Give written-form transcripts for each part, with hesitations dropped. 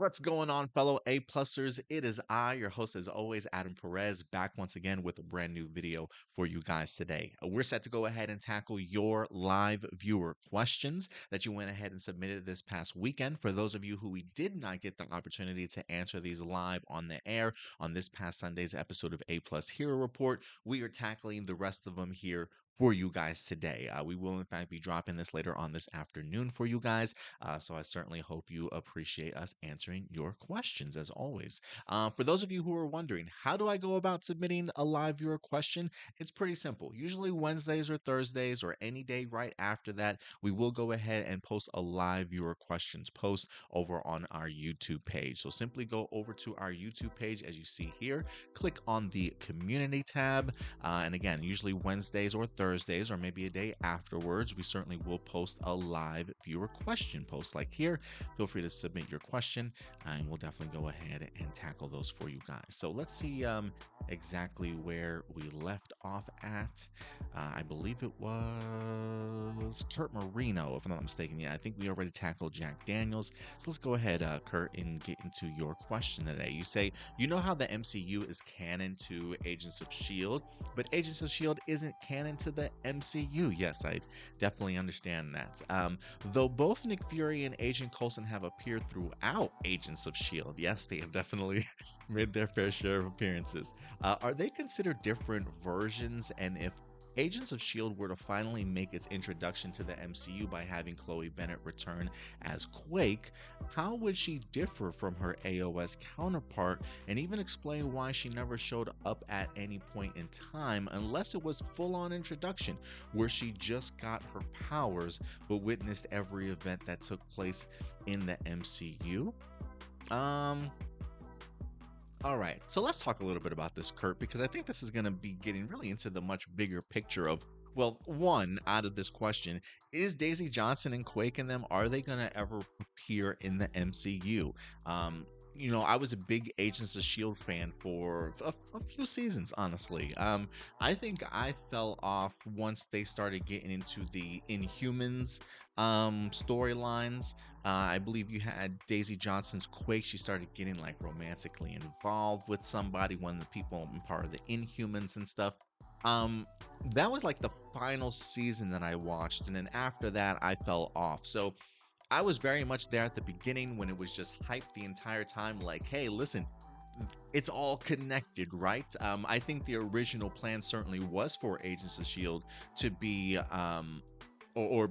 What's going on, fellow A-plusers? It is I, your host as always, Adam Perez, back once again with a brand new video for you guys today. We're set to go ahead and tackle your live viewer questions that you went ahead and submitted this past weekend. For those of you who we did not get the opportunity to answer these live on the air on this past Sunday's episode of A-Plus Hero Report, we are tackling the rest of them here for you guys today. We will in fact be dropping this later on this afternoon for you guys. So I certainly hope you appreciate us answering your questions as always. For those of you who are wondering, how do I go about submitting a live viewer question? It's pretty simple. Usually Wednesdays or Thursdays or any day right after that, we will go ahead and post a live viewer questions post over on our YouTube page. So simply go over to our YouTube page as you see here, click on the community tab. And again, usually Wednesdays or Thursdays or maybe a day afterwards, we certainly will post a live viewer question post like here. Feel free to submit your question and we'll definitely go ahead and tackle those for you guys. So let's see exactly where we left off at. I believe it was Kurt Marino, if I'm not mistaken. Yeah, I think we already tackled Jack Daniels. So let's go ahead, Kurt, and get into your question today. You say, you know how the MCU is canon to Agents of S.H.I.E.L.D., but Agents of S.H.I.E.L.D. isn't canon to the MCU. Yes, I definitely understand that. Though both Nick Fury and Agent Coulson have appeared throughout Agents of S.H.I.E.L.D., yes, they have definitely made their fair share of appearances. Are they considered different versions? And if Agents of S.H.I.E.L.D. were to finally make its introduction to the MCU by having Chloe Bennett return as Quake, how would she differ from her AOS counterpart, and even explain why she never showed up at any point in time unless it was full-on introduction where she just got her powers but witnessed every event that took place in the MCU? All right, so let's talk a little bit about this, Kurt, because I think this is going to be getting really into the much bigger picture of, well, one, out of this question, is Daisy Johnson and Quake in them? Are they going to ever appear in the MCU? I was a big Agents of S.H.I.E.L.D. fan for a few seasons, honestly. I think I fell off once they started getting into the Inhumans storylines. I believe you had Daisy Johnson's Quake. She started getting like romantically involved with somebody, one of the people part of the Inhumans and stuff. Um, that was like the final season that I watched, and then after that, I fell off. So I was very much there at the beginning when it was just hyped the entire time, like, hey, listen, it's all connected, right? I think the original plan certainly was for Agents of S.H.I.E.L.D. to be, or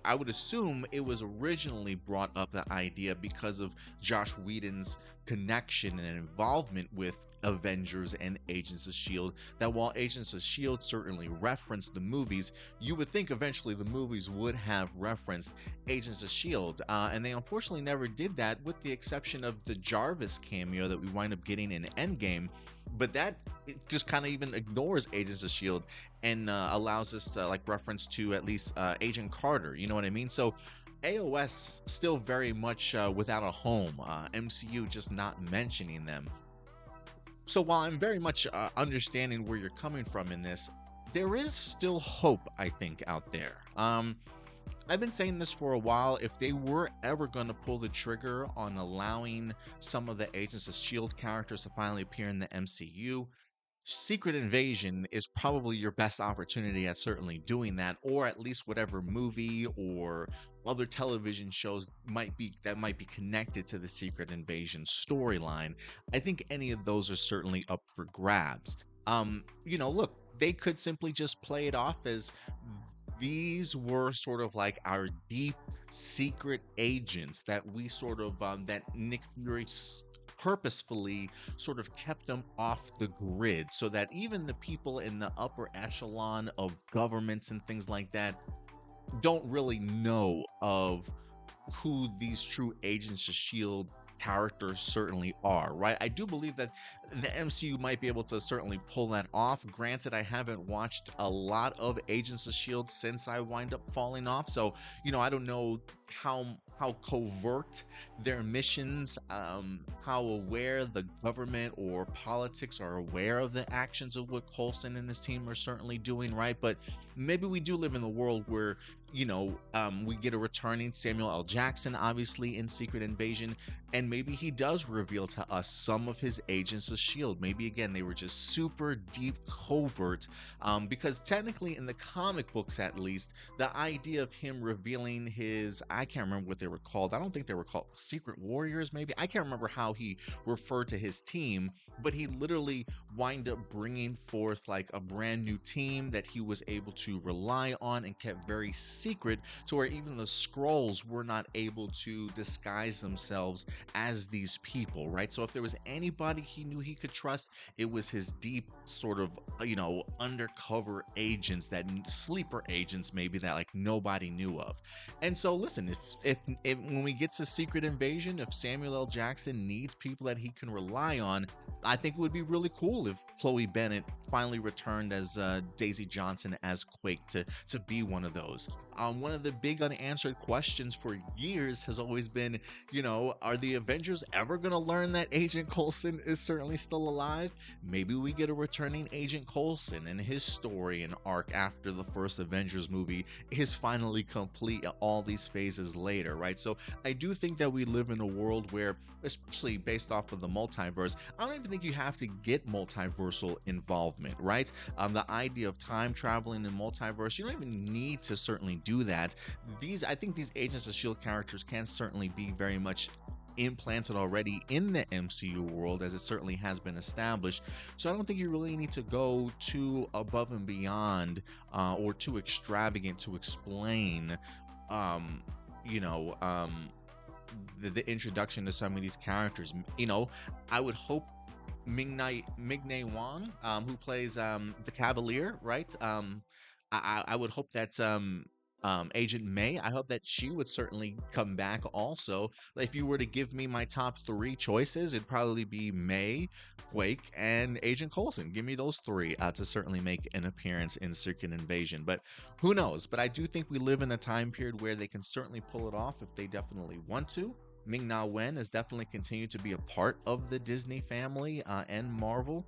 I would assume it was originally brought up the idea because of Josh Whedon's connection and involvement with Avengers and Agents of S.H.I.E.L.D. that while Agents of S.H.I.E.L.D. certainly referenced the movies, you would think eventually the movies would have referenced Agents of S.H.I.E.L.D. And they unfortunately never did that, with the exception of the Jarvis cameo that we wind up getting in Endgame. But that it just kind of even ignores Agents of S.H.I.E.L.D. and allows us like reference to at least Agent Carter. You know what I mean? So AOS still very much without a home. MCU just not mentioning them. So while I'm very much understanding where you're coming from in this, there is still hope, I think, out there. I've been saying this for a while. If they were ever going to pull the trigger on allowing some of the Agents of S.H.I.E.L.D. characters to finally appear in the MCU, Secret Invasion is probably your best opportunity at certainly doing that, or at least whatever movie or other television shows might be connected to the Secret Invasion storyline. I think any of those are certainly up for grabs. Look, they could simply just play it off as these were sort of like our deep secret agents that we sort of that Nick Fury purposefully sort of kept them off the grid so that even the people in the upper echelon of governments and things like that don't really know of who these true Agents of S.H.I.E.L.D. characters certainly are, right? I do believe that the MCU might be able to certainly pull that off. Granted, I haven't watched a lot of Agents of S.H.I.E.L.D. since I wind up falling off, so I don't know how covert their missions, how aware the government or politics are aware of the actions of what Coulson and his team are certainly doing, right? But maybe we do live in the world where we get a returning Samuel L. Jackson, obviously, in Secret Invasion, and maybe he does reveal to us some of his agents of S.H.I.E.L.D. Maybe, again, they were just super deep covert, because technically, in the comic books at least, the idea of him revealing his, I can't remember what they were called. I don't think they were called Secret Warriors, maybe. I can't remember how he referred to his team, but he literally wind up bringing forth like a brand new team that he was able to rely on and kept very secret, to where even the scrolls were not able to disguise themselves as these people, right? So if there was anybody he knew he could trust, it was his deep sort of, undercover agents, that sleeper agents maybe, that like nobody knew of. And so listen, if when we get to Secret Invasion, if Samuel L. Jackson needs people that he can rely on, I think it would be really cool if Chloe Bennett finally returned as Daisy Johnson as Quake, to be one of those. One of the big unanswered questions for years has always been, are the Avengers ever going to learn that Agent Coulson is certainly still alive? Maybe we get a returning Agent Coulson, and his story and arc after the first Avengers movie is finally complete all these phases later, right? So I do think that we live in a world where, especially based off of the multiverse, I don't even think you have to get multiversal involvement, right? The idea of time traveling in multiverse, you don't even need to certainly do that. I think these Agents of S.H.I.E.L.D. characters can certainly be very much implanted already in the MCU world, as it certainly has been established. So I don't think you really need to go too above and beyond, or too extravagant to explain, um, you know, um, the introduction to some of these characters. I would hope Migne Wang, who plays the Cavalier, right? I would hope that Agent May, I hope that she would certainly come back also. If you were to give me my top three choices, it'd probably be May, Quake, and Agent Coulson. Give me those three to certainly make an appearance in Secret Invasion. But who knows? But I do think we live in a time period where they can certainly pull it off if they definitely want to. Ming-Na Wen has definitely continued to be a part of the Disney family and Marvel,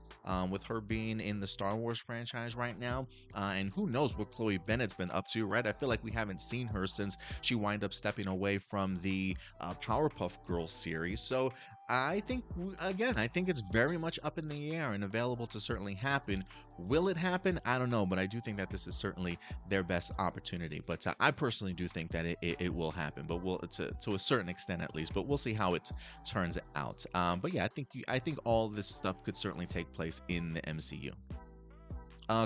with her being in the Star Wars franchise right now. And who knows what Chloe Bennett's been up to, right? I feel like we haven't seen her since she wind up stepping away from the Powerpuff Girls series. So I think, again, I think it's very much up in the air and available to certainly happen. Will it happen? I don't know, but I do think that this is certainly their best opportunity. But I personally do think that it will happen, but to a certain extent at least. But we'll see how it turns out. But yeah, I think all this stuff could certainly take place in the MCU.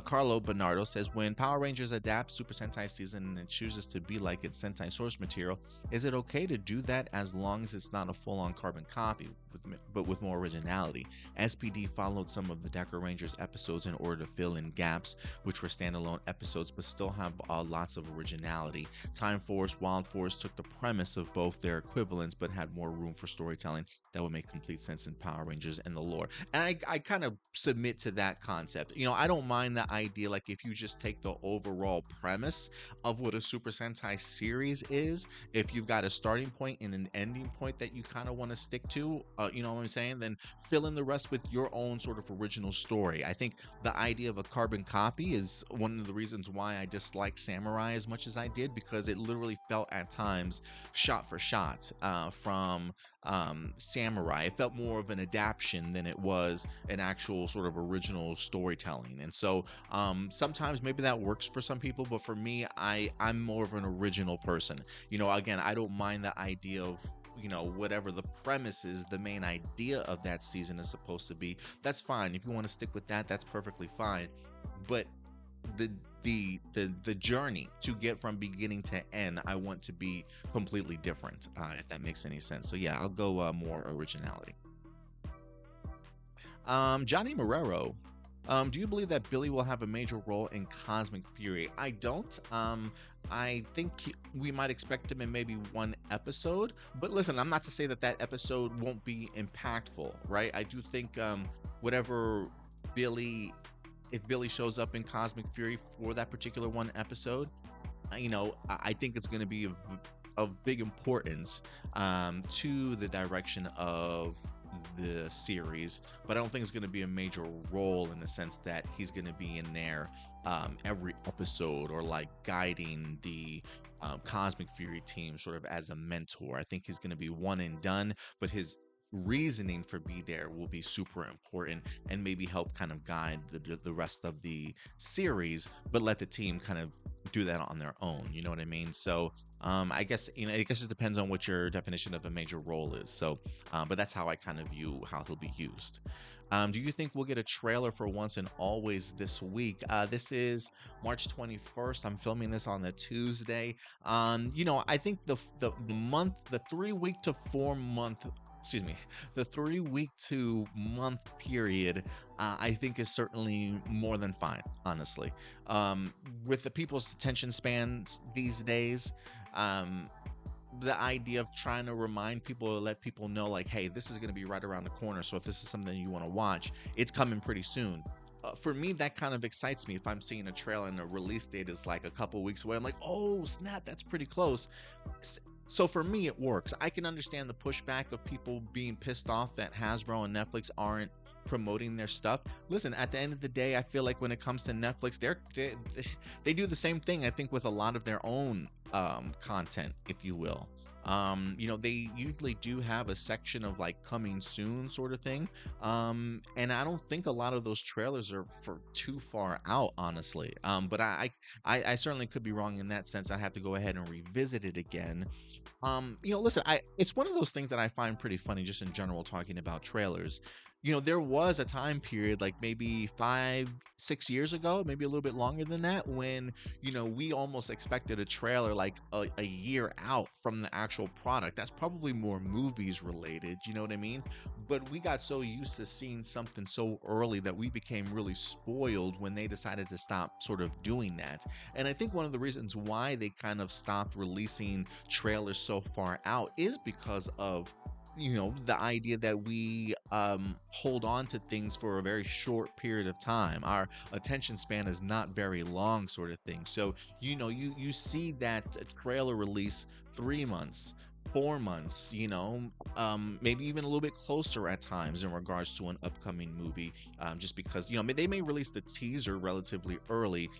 Carlo Bernardo says, when Power Rangers adapts Super Sentai season and chooses to be like its Sentai source material, is it okay to do that as long as it's not a full-on carbon copy, but with more originality? SPD followed some of the Deca Rangers episodes in order to fill in gaps, which were standalone episodes, but still have lots of originality. Time Force, Wild Force took the premise of both their equivalents, but had more room for storytelling that would make complete sense in Power Rangers and the lore. And I kind of submit to that concept. I don't mind the idea, like if you just take the overall premise of what a Super Sentai series is, if you've got a starting point and an ending point that you kind of want to stick to, you know what I'm saying, then fill in the rest with your own sort of original story. I think the idea of a carbon copy is one of the reasons why I dislike Samurai as much as I did, because it literally felt at times shot for shot from Samurai. It felt more of an adaptation than it was an actual sort of original storytelling. And so sometimes maybe that works for some people, but for me, I'm more of an original person. Again, I don't mind the idea of whatever the premise is, the main idea of that season is supposed to be. That's fine. If you want to stick with that, that's perfectly fine. But the journey to get from beginning to end, I want to be completely different, if that makes any sense. So yeah, I'll go more originality. Johnny Marrero, do you believe that Billy will have a major role in Cosmic Fury? I don't. I think we might expect him in maybe one episode, but listen, I'm not to say that that episode won't be impactful, right? I do think whatever Billy, if Billy shows up in Cosmic Fury for that particular one episode, I think it's going to be of big importance to the direction of the series, but I don't think it's going to be a major role in the sense that he's going to be in there every episode or like guiding the Cosmic Fury team sort of as a mentor. I think he's going to be one and done, but his reasoning for be there will be super important and maybe help kind of guide the rest of the series, but let the team kind of do that on their own. You know what I mean? So I guess I guess it depends on what your definition of a major role is. So, but that's how I kind of view how he'll be used. Do you think we'll get a trailer for Once and Always this week? This is March 21st. I'm filming this on the Tuesday. I think the month, the 3 week to 4 month, excuse me, the 3 week to month period, I think is certainly more than fine, honestly. With the people's attention spans these days, um, the idea of trying to remind people or let people know like, hey, this is going to be right around the corner, so if this is something you want to watch, it's coming pretty soon. For me, that kind of excites me. If I'm seeing a trailer and the release date is like a couple weeks away, I'm like, oh snap, that's pretty close. So for me, it works. I can understand the pushback of people being pissed off that Hasbro and Netflix aren't promoting their stuff. Listen, at the end of the day, I feel like when it comes to Netflix, they do the same thing. I think with a lot of their own content, if you will. They usually do have a section of like coming soon sort of thing. And I don't think a lot of those trailers are for too far out, honestly. But I certainly could be wrong in that sense. I have to go ahead and revisit it again. Listen, I it's one of those things that I find pretty funny just in general talking about trailers. There was a time period like maybe 5, 6 years ago, maybe a little bit longer than that, when we almost expected a trailer like a year out from the actual product. That's probably more movies related, you know what I mean? But we got so used to seeing something so early that we became really spoiled when they decided to stop sort of doing that. And I think one of the reasons why they kind of stopped releasing trailers so far out is because of the idea that we hold on to things for a very short period of time. Our attention span is not very long, sort of thing. So you see that trailer release 3 months, 4 months, maybe even a little bit closer at times in regards to an upcoming movie, just because they may release the teaser relatively early,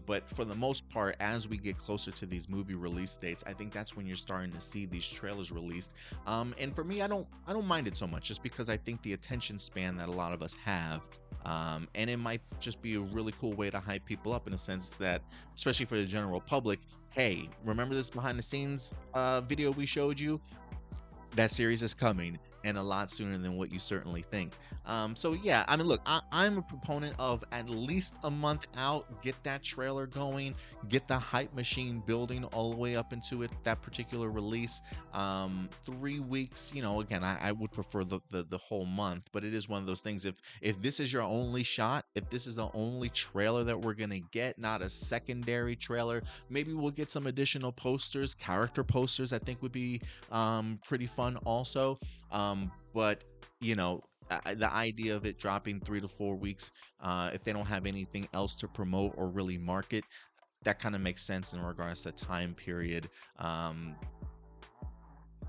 but for the most part, as we get closer to these movie release dates, I think that's when you're starting to see these trailers released. And for me, I don't mind it so much, just because I think the attention span that a lot of us have, and it might just be a really cool way to hype people up in a sense that, especially for the general public, hey, remember this behind the scenes video we showed you? That series is coming, and a lot sooner than what you certainly think. So yeah, I mean, look, I'm a proponent of at least a month out, get that trailer going, get the hype machine building all the way up into that particular release. 3 weeks, again, I would prefer the whole month, but it is one of those things. If this is your only shot, if this is the only trailer that we're gonna get, not a secondary trailer, maybe we'll get some additional posters, character posters. I think would be pretty fun also. But the idea of it dropping 3 to 4 weeks, if they don't have anything else to promote or really market, that kind of makes sense in regards to time period.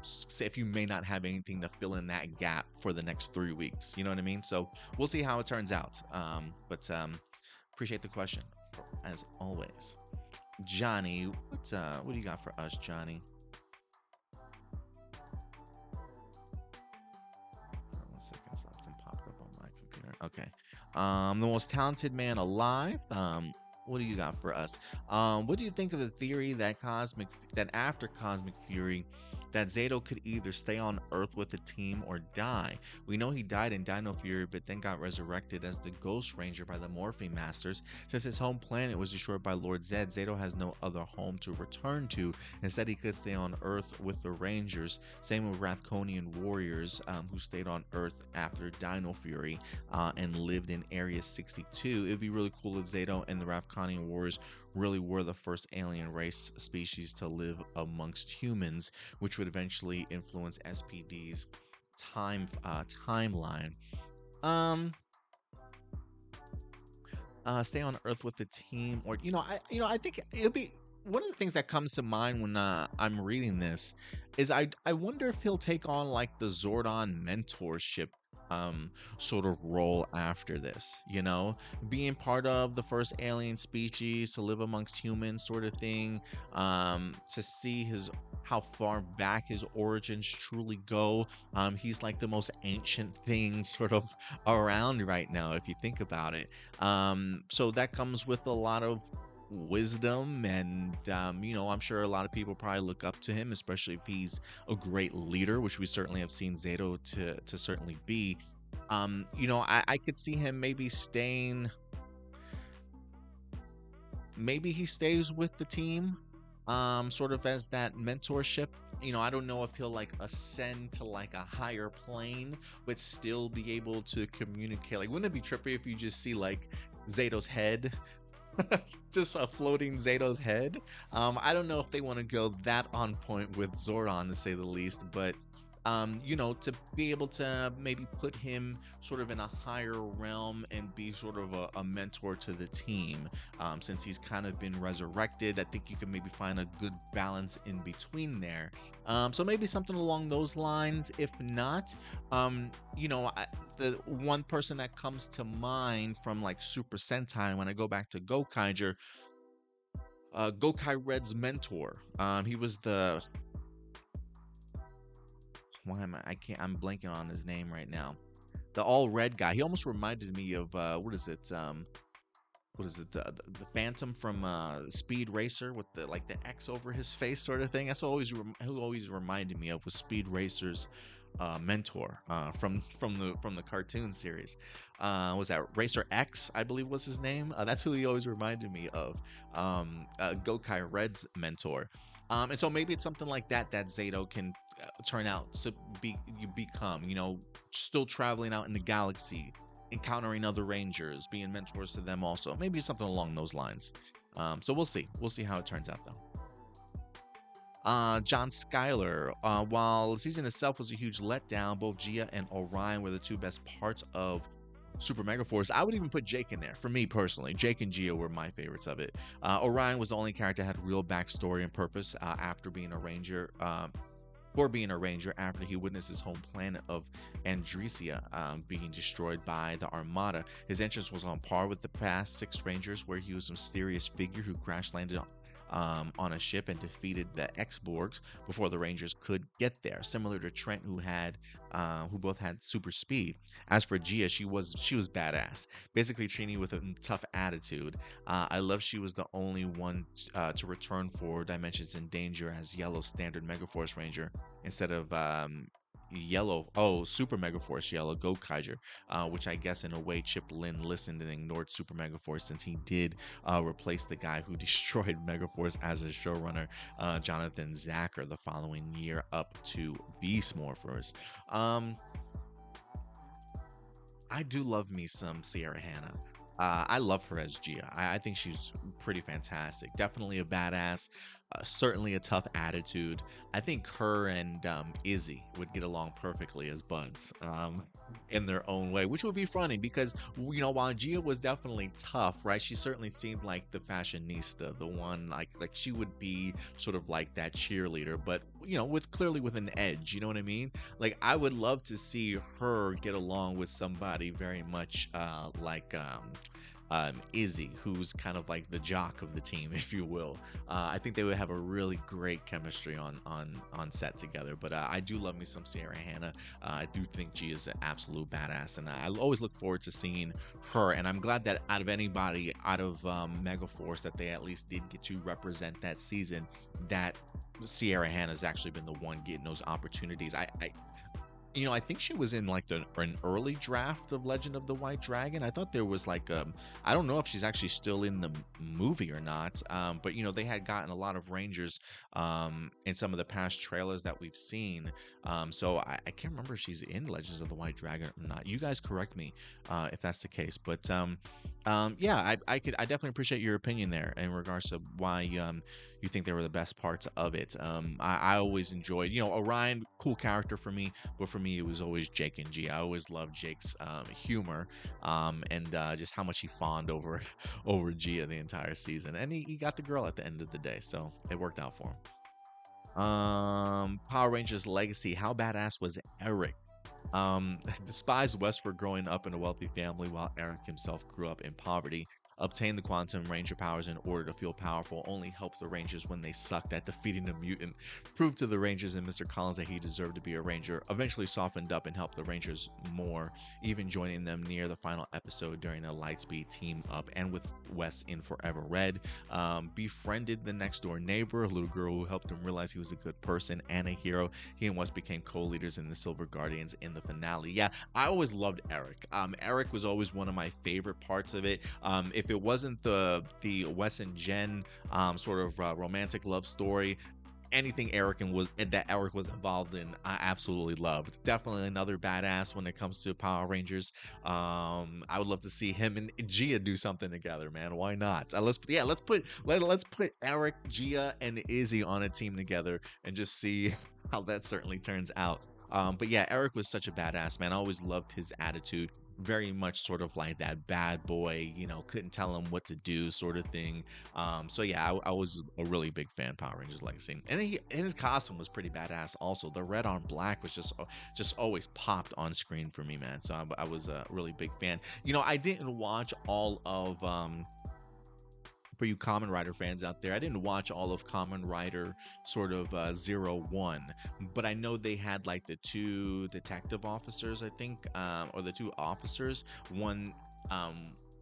Say if you may not have anything to fill in that gap for the next 3 weeks, you know what I mean? So we'll see how it turns out. But appreciate the question as always. Johnny, what do you got for us, Johnny? 1 second, something popped up on my computer. Okay. The most talented man alive. What do you got for us? What do you think of the theory that after Cosmic Fury, that Zato could either stay on Earth with the team or die? We know he died in Dino Fury, but then got resurrected as the Ghost Ranger by the Morphing Masters. Since his home planet was destroyed by Lord Zed, Zato has no other home to return to. Instead, he could stay on Earth with the Rangers. Same with Rathkonian warriors who stayed on Earth after Dino Fury and lived in Area 62. It'd be really cool if Zato and the Rathkonian warriors really were the first alien race species to live amongst humans, which would eventually influence SPD's timeline. Um, Stay on Earth with the team, or I think it'll be. one of the things that comes to mind when I'm reading this is I wonder if he'll take on like the Zordon mentorship sort of role after this, being part of the first alien species to live amongst humans sort of thing, to see his how far back his origins truly go. He's like the most ancient thing sort of around right now if you think about it. So that comes with a lot of wisdom, and I'm sure a lot of people probably look up to him, especially if he's a great leader, which we certainly have seen Zato to certainly be. I could see him maybe he stays with the team, sort of as that mentorship. I don't know if he'll like ascend to like a higher plane but still be able to communicate. Like, wouldn't it be trippy if you just see like Zato's head, just a floating Zato's head? I don't know if they want to go that on point with Zordon, to say the least, but to be able to maybe put him sort of in a higher realm and be sort of a mentor to the team, since he's kind of been resurrected. I think you can maybe find a good balance in between there. So maybe something along those lines. If not, the one person that comes to mind from like Super Sentai when I go back to Gokaiger, Gokai Red's mentor. He was the why am I can't I'm blanking on his name right now. The all red guy. He almost reminded me of what is it, the Phantom from Speed Racer with the like the X over his face sort of thing. That's who always reminded me of was Speed Racer's mentor from the cartoon series. Was that Racer X? I believe was his name. That's who he always reminded me of. Gokai Red's mentor. And so maybe it's something like that Zato can turn out to be you become. Still traveling out in the galaxy, encountering other rangers, being mentors to them also. Maybe something along those lines. So we'll see. We'll see how it turns out though. John Schuyler. While the season itself was a huge letdown, both Gia and Orion were the two best parts of Super Mega Force. I would even put Jake in there. For me personally, Jake and Gia were my favorites of it. Orion was the only character that had real backstory and purpose after being a ranger. For being a ranger after he witnessed his home planet of Andresia being destroyed by the Armada. His entrance was on par with the past six rangers, where he was a mysterious figure who crash landed on a ship and defeated the X-Borgs before the Rangers could get there. Similar to Trent, who both had super speed. As for Gia, she was badass, basically treating with a tough attitude. I love she was the only one to return for Dimensions in Danger as Yellow Standard Megaforce Ranger instead of Super Megaforce Yellow Gokaiger, which I guess in a way Chip Lin listened and ignored Super Megaforce, since he did replace the guy who destroyed Megaforce as a showrunner, Jonathan Zacher, the following year up to Beast Morphers. I do love me some Sierra Hannah. I love her as Gia. I think she's pretty fantastic. Definitely a badass. Certainly a tough attitude. I think her and Izzy would get along perfectly as buds, in their own way, which would be funny because while Gia was definitely tough, right? She certainly seemed like the fashionista, the one like she would be sort of like that cheerleader, but with an edge. You know what I mean? Like, I would love to see her get along with somebody very much like Izzy, who's kind of like the jock of the team, if you will. I think they would have a really great chemistry on set together. But I do love me some Sierra Hannah. I do think she is an absolute badass, and I always look forward to seeing her. And I'm glad that out of anybody out of Megaforce, that they at least did get to represent that season, that Sierra Hannah's actually been the one getting those opportunities. I think she was in like an early draft of Legend of the White Dragon. I thought there was like I don't know if she's actually still in the movie or not. But they had gotten a lot of Rangers in some of the past trailers that we've seen. So I can't remember if she's in Legends of the White Dragon or not. You guys correct me if that's the case. But yeah, I definitely appreciate your opinion there in regards to why you think they were the best parts of it. I always enjoyed, Orion, cool character for me, but for me, it was always Jake and G. I always loved Jake's humor, and just how much he fawned over over Gia the entire season, and he got the girl at the end of the day, so it worked out for him. Power Rangers Legacy. How badass was Eric? Despised Westford growing up in a wealthy family while Eric himself grew up in poverty. Obtained the Quantum Ranger powers in order to feel powerful, only helped the Rangers when they sucked at defeating a mutant. Proved to the Rangers and Mr. Collins that he deserved to be a Ranger. Eventually softened up and helped the Rangers more, even joining them near the final episode during a Lightspeed team up and with Wes in Forever Red. Befriended the next door neighbor, a little girl who helped him realize he was a good person and a hero. He and Wes became co-leaders in the Silver Guardians in the finale. Yeah, I always loved Eric. Eric was always one of my favorite parts of it. If it wasn't the Wes and Jen sort of romantic love story, anything that Eric was involved in, I absolutely loved. Definitely another badass when it comes to Power Rangers. I would love to see him and Gia do something together, man. Why not? Let's put Eric, Gia, and Izzy on a team together and just see how that certainly turns out. But yeah, Eric was such a badass, man. I always loved his attitude. Very much sort of like that bad boy, couldn't tell him what to do sort of thing. So yeah, I was a really big fan of Power Rangers Legacy, and his costume was pretty badass. Also, the red on black was just always popped on screen for me, man. So I was a really big fan. I didn't watch all of for you Common Rider fans out there, I didn't watch all of Common Rider sort of 01, but I know they had like the two detective officers, I think, or the two officers. One,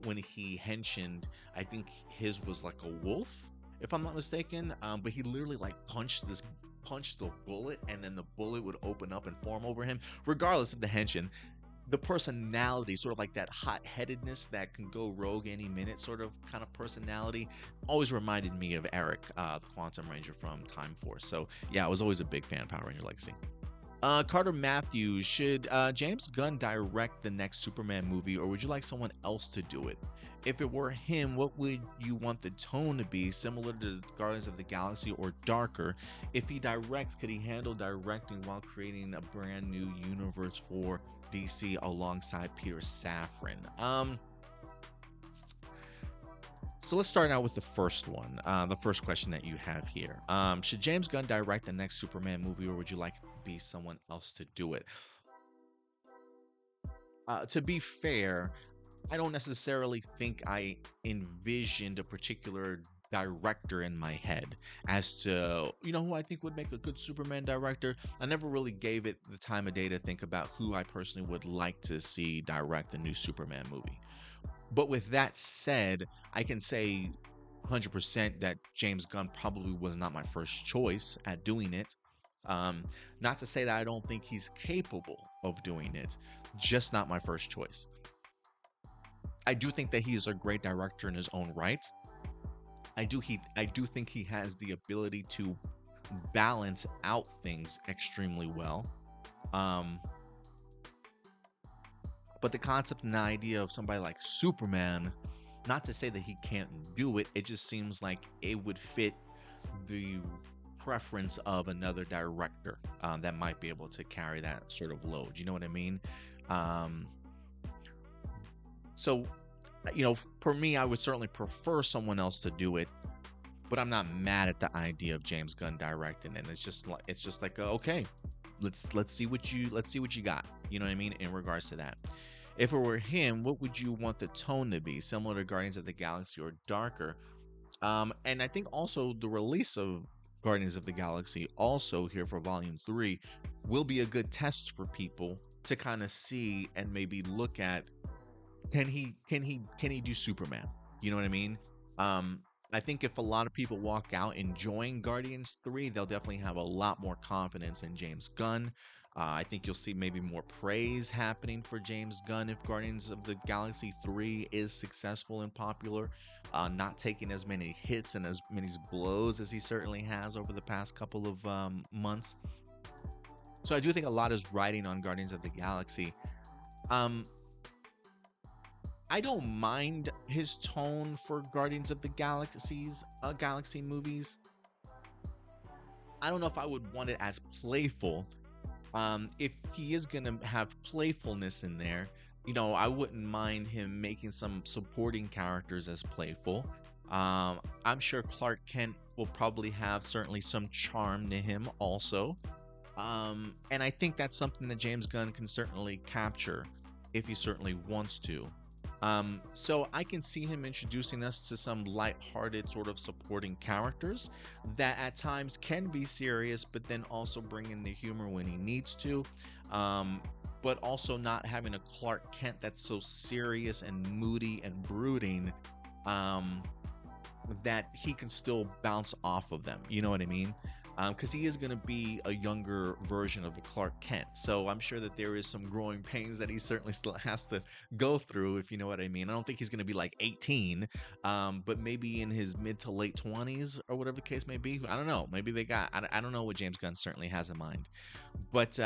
when he henshined, I think his was like a wolf, if I'm not mistaken. But he literally like punched the bullet, and then the bullet would open up and form over him. Regardless of the henshin, the personality, sort of like that hot-headedness that can go rogue any minute sort of kind of personality, always reminded me of Eric, the Quantum Ranger from Time Force. So yeah, I was always a big fan of Power Ranger Legacy. Carter Matthews, should James Gunn direct the next Superman movie, or would you like someone else to do it? If it were him, what would you want the tone to be? Similar to Guardians of the Galaxy or darker? If he directs, could he handle directing while creating a brand new universe for DC alongside Peter Safran? So let's start out with the first one, the first question that you have here. Should James Gunn direct the next Superman movie, or would you like it to be someone else to do it? To be fair, I don't necessarily think I envisioned a particular director in my head as to, who I think would make a good Superman director. I never really gave it the time of day to think about who I personally would like to see direct the new Superman movie. But with that said, I can say 100% that James Gunn probably was not my first choice at doing it. Not to say that I don't think he's capable of doing it, just not my first choice. I do think that he's a great director in his own right. I do think he has the ability to balance out things extremely well. But the concept and the idea of somebody like Superman, not to say that he can't do it, it just seems like it would fit the preference of another director that might be able to carry that sort of load. You know what I mean? So, for me, I would certainly prefer someone else to do it, but I'm not mad at the idea of James Gunn directing, and it's just like okay, let's see what you got. You know what I mean in regards to that. If it were him, what would you want the tone to be? Similar to Guardians of the Galaxy or darker? And I think also the release of Guardians of the Galaxy also here for Volume 3 will be a good test for people to kind of see and maybe look at, can he do Superman? You know what I mean? I think if a lot of people walk out enjoying Guardians 3, they'll definitely have a lot more confidence in James Gunn. I think you'll see maybe more praise happening for James Gunn if Guardians of the Galaxy 3 is successful and popular, not taking as many hits and as many blows as he certainly has over the past couple of months. So I do think a lot is riding on Guardians of the Galaxy. I don't mind his tone for Guardians of the Galaxy movies. I don't know if I would want it as playful If he is gonna have playfulness in there, I wouldn't mind him making some supporting characters as playful. I'm sure Clark Kent will probably have certainly some charm to him also. And I think that's something that James Gunn can certainly capture if he certainly wants to. So I can see him introducing us to some light-hearted sort of supporting characters that at times can be serious, but then also bring in the humor when he needs to. Um, but also not having a Clark Kent that's so serious and moody and brooding. Um, that he can still bounce off of them. You know what I mean? Because he is going to be a younger version of the Clark Kent. So I'm sure that there is some growing pains that he certainly still has to go through, if you know what I mean. I don't think he's going to be like 18, but maybe in his mid to late 20s or whatever the case may be. I don't know. Maybe I don't know what James Gunn certainly has in mind. But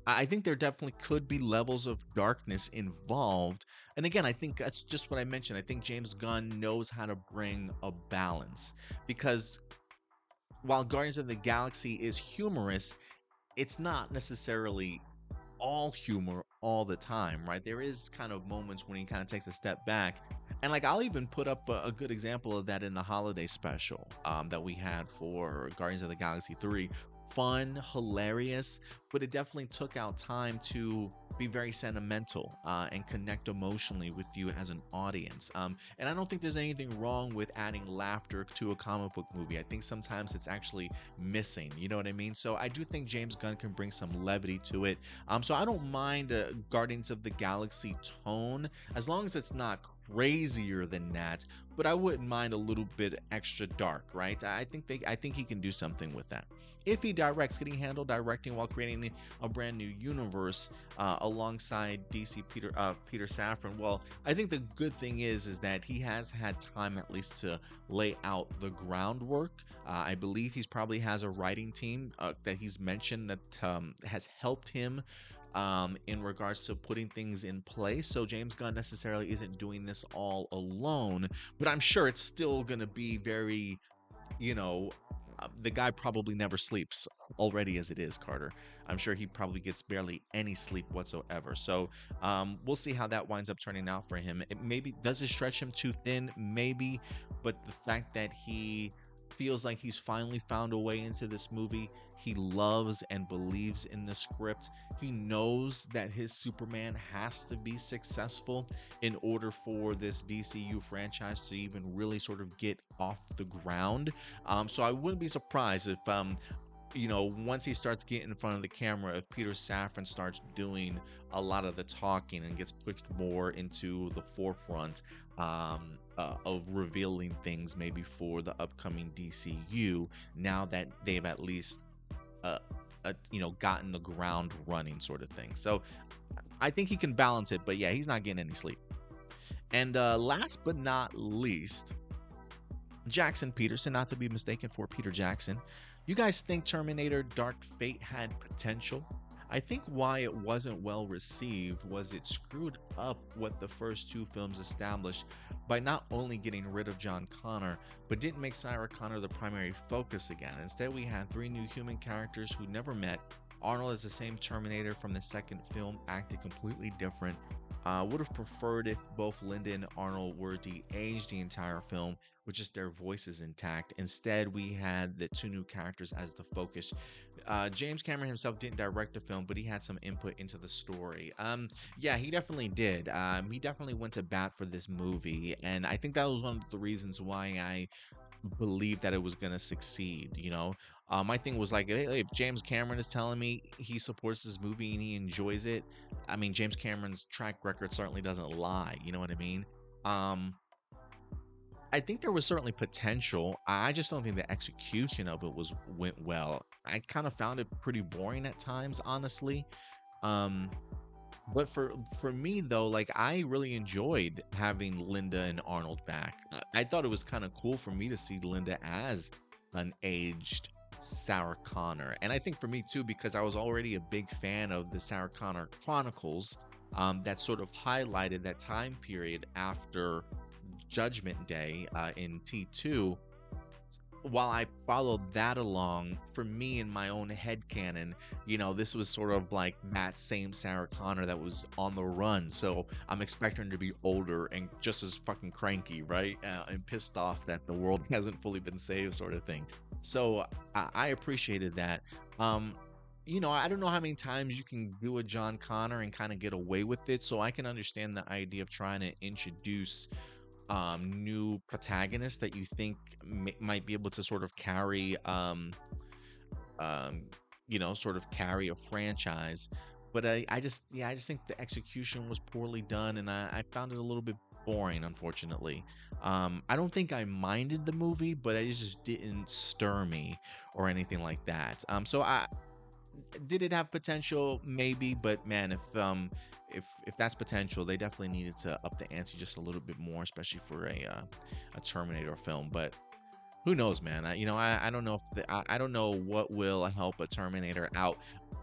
I think there definitely could be levels of darkness involved. And again, I think that's just what I mentioned. I think James Gunn knows how to bring a balance because while Guardians of the Galaxy is humorous, it's not necessarily all humor all the time, right? There is kind of moments when he kind of takes a step back. And like I'll even put up a good example of that in the holiday special that we had for Guardians of the Galaxy 3. Fun, hilarious, but it definitely took out time to be very sentimental and connect emotionally with you as an audience. And I don't think there's anything wrong with adding laughter to a comic book movie. I think sometimes it's actually missing. You know what I mean? So I do think James Gunn can bring some levity to it. So I don't mind Guardians of the Galaxy tone as long as it's not crazier than that. But I wouldn't mind a little bit extra dark, right? I think he can do something with that. If he directs, can he handle directing while creating a brand new universe alongside DC Peter Safran? Well, I think the good thing is that he has had time at least to lay out the groundwork. I believe he's probably has a writing team that he's mentioned that has helped him in regards to putting things in place. So James Gunn necessarily isn't doing this all alone, but I'm sure it's still going to be very, you know, the guy probably never sleeps already as it is, Carter. I'm sure he probably gets barely any sleep whatsoever. So we'll see how that winds up turning out for him. Does it stretch him too thin? Maybe, but the fact that he feels like he's finally found a way into this movie. He loves and believes in the script. He knows that his Superman has to be successful in order for this DCU franchise to even really sort of get off the ground. So I wouldn't be surprised if once he starts getting in front of the camera, if Peter Safran starts doing a lot of the talking and gets pushed more into the forefront of revealing things maybe for the upcoming DCU, now that they've at least gotten the ground running sort of thing. So I think he can balance it, but yeah, he's not getting any sleep. And last but not least, Jackson Peterson, not to be mistaken for Peter Jackson. You guys think Terminator Dark Fate had potential? I think why it wasn't well received was it screwed up what the first two films established by not only getting rid of John Connor, but didn't make Sarah Connor the primary focus again. Instead, we had three new human characters who never met. Arnold is the same Terminator from the second film, acted completely different. Would have preferred if both Linda and Arnold were de-aged the entire film with just their voices intact. Instead, we had the two new characters as the focus. James Cameron himself didn't direct the film, but he had some input into the story. Yeah, he definitely did. He definitely went to bat for this movie, and I think that was one of the reasons why I believe that it was going to succeed. My thing was like, hey, if James Cameron is telling me he supports this movie and he enjoys it, I mean, James Cameron's track record certainly doesn't lie. You know what I mean? I think there was certainly potential. I just don't think the execution of it went well. I kind of found it pretty boring at times, honestly. Um, but for me though, like I really enjoyed having Linda and Arnold back. I thought it was kind of cool for me to see Linda as an aged Sarah Connor. And I think for me too, because I was already a big fan of the Sarah Connor Chronicles, that sort of highlighted that time period after Judgment Day in T2, while I followed that along, for me in my own head canon, this was sort of like that same Sarah Connor that was on the run. So I'm expecting her to be older and just as fucking cranky, right? And pissed off that the world hasn't fully been saved, sort of thing. So I appreciated that. Um, I don't know how many times you can do a John Connor and kind of get away with it. So I can understand the idea of trying to introduce new protagonists that you think might be able to sort of carry um sort of carry a franchise. But I just think the execution was poorly done, and I found it a little bit boring, unfortunately. I don't think I minded the movie, but it just didn't stir me or anything like that. So I did it have potential? Maybe, but man, if that's potential, they definitely needed to up the ante just a little bit more, especially for a Terminator film. But who knows, man? I don't know if I don't know what will help a Terminator out,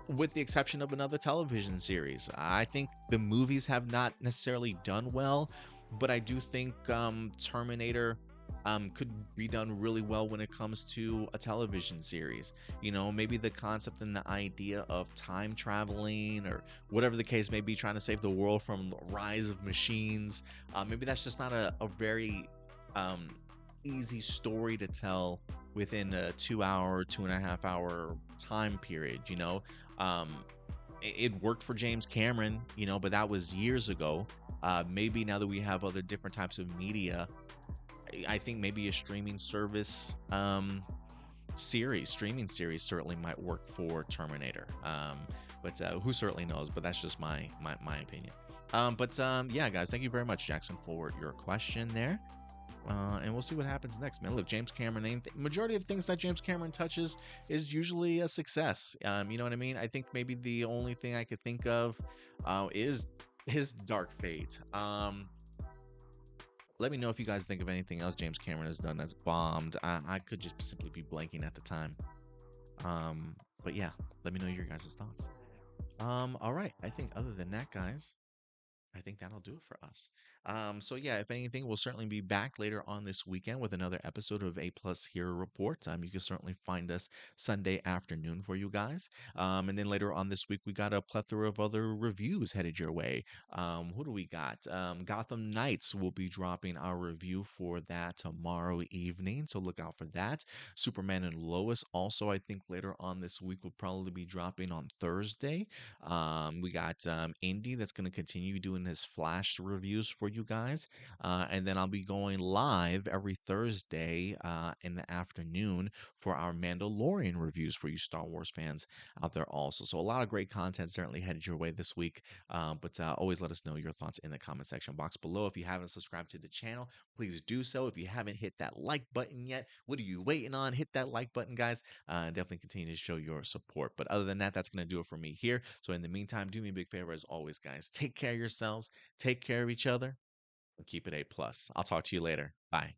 with the exception of another television series. I think the movies have not necessarily done well, but I do think Terminator could be done really well when it comes to a television series. Maybe the concept and the idea of time traveling or whatever the case may be, trying to save the world from the rise of machines. Maybe that's just not a very um, easy story to tell within a 2 hour, 2.5 hour time period. Um, it worked for James Cameron, but that was years ago. Maybe now that we have other different types of media, I think maybe a streaming series certainly might work for Terminator. But who certainly knows? But that's just my opinion. But yeah, guys, thank you very much, Jackson, for your question there. And we'll see what happens next, man. Look, James Cameron, majority of things that James Cameron touches is usually a success. You know what I mean? I think maybe the only thing I could think of is his Dark Fate. Let me know if you guys think of anything else James Cameron has done that's bombed. I could just simply be blanking at the time. But yeah, let me know your guys' thoughts. All right. I think other than that, guys, I think that'll do it for us. So yeah, if anything, we'll certainly be back later on this weekend with another episode of A Plus Hero Report. You can certainly find us Sunday afternoon for you guys. And then later on this week, we got a plethora of other reviews headed your way. Who do we got? Gotham Knights will be dropping our review for that tomorrow evening, so look out for that. Superman and Lois also, I think later on this week will probably be dropping on Thursday. We got Indy that's going to continue doing his flash reviews for you guys. And then I'll be going live every Thursday in the afternoon for our Mandalorian reviews for you Star Wars fans out there also. So a lot of great content certainly headed your way this week. But always let us know your thoughts in the comment section box below. If you haven't subscribed to the channel, please do so. If you haven't hit that like button yet, what are you waiting on? Hit that like button, guys. Definitely continue to show your support. But other than that, that's going to do it for me here. So in the meantime, do me a big favor as always, guys. Take care of yourselves, take care of each other, and keep it A plus. I'll talk to you later. Bye.